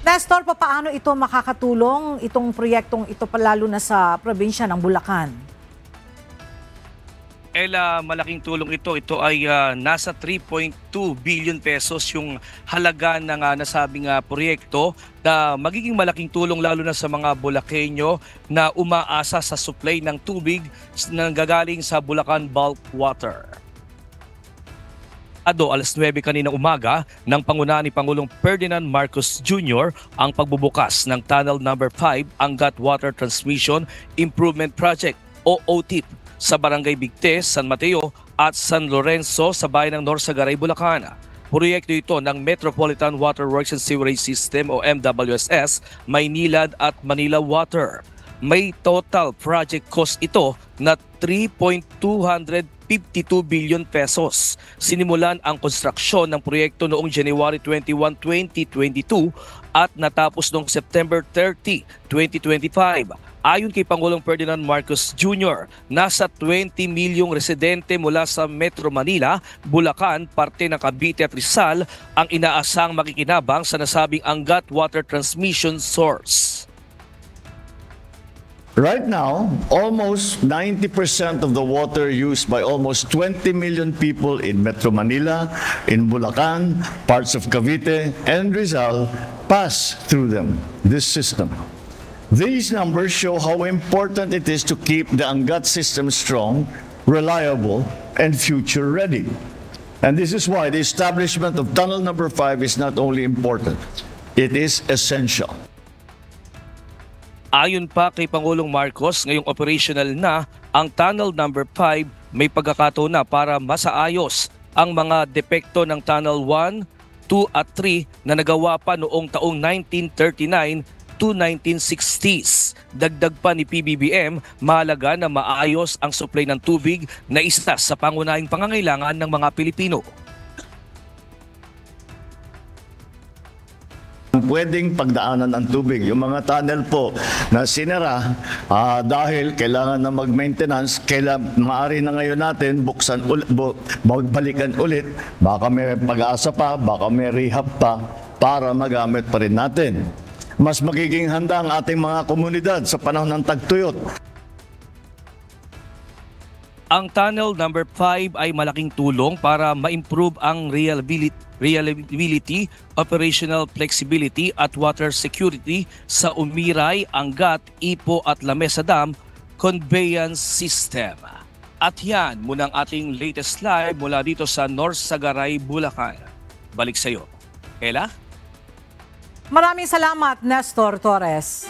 Nestor, paano ito makakatulong, itong proyektong ito lalo na sa probinsya ng Bulacan? Malaking tulong ito. Ito ay nasa 3.2 billion pesos yung halaga ng nasabing proyekto na magiging malaking tulong lalo na sa mga Bulakenyo na umaasa sa supply ng tubig na gagaling sa Bulacan Bulk Water. Alas 9 kaninang umaga ng pangunahan ni Pangulong Ferdinand Marcos Jr. ang pagbubukas ng Tunnel No. 5 Angat Water Transmission Improvement Project o OTIP sa Barangay Bigtes, San Mateo at San Lorenzo sa bayan ng Norsagaray, Bulacan. Proyekto ito ng Metropolitan Water Works and Sewerage System o MWSS, Maynilad at Manila Water. May total project cost ito na 3.252 billion pesos. Sinimulan ang konstruksyon ng proyekto noong January 21, 2022 at natapos noong September 30, 2025. Ayon kay Pangulong Ferdinand Marcos Jr., nasa 20 milyong residente mula sa Metro Manila, Bulacan, parte ng Cavite at Rizal ang inaasang makikinabang sa nasabing Angat Water Transmission Source. Right now, almost 90% of the water used by almost 20 million people in Metro Manila, in Bulacan, parts of Cavite, and Rizal pass through this system. These numbers show how important it is to keep the Angat system strong, reliable, and future-ready. And this is why the establishment of Tunnel No. 5 is not only important, it is essential. Ayon pa kay Pangulong Marcos, ngayong operational na ang Tunnel No. 5, may pagkakataon na para masaayos ang mga depekto ng Tunnel 1, 2 at 3 na nagawa pa noong taong 1939 to 1960s. Dagdag pa ni PBBM, mahalaga na maayos ang supply ng tubig na isa sa pangunahing pangangailangan ng mga Pilipino. Pwedeng pagdaanan ng tubig. Yung mga tunnel po na sinara dahil kailangan na mag-maintenance, maaari na ngayon natin buksan ulit, balikan ulit, baka may pag-aasa pa, baka may rehab pa para magamit pa rin natin. Mas magiging handa ang ating mga komunidad sa panahon ng tagtuyot. Ang Tunnel No. 5 ay malaking tulong para ma-improve ang reliability, operational flexibility at water security sa Umiray, Angat, Ipo at Lamesa Dam conveyance system. At yan muna ang ating latest live mula dito sa Norsagaray, Bulacan. Balik sa iyo. Ella? Maraming salamat, Nestor Torres.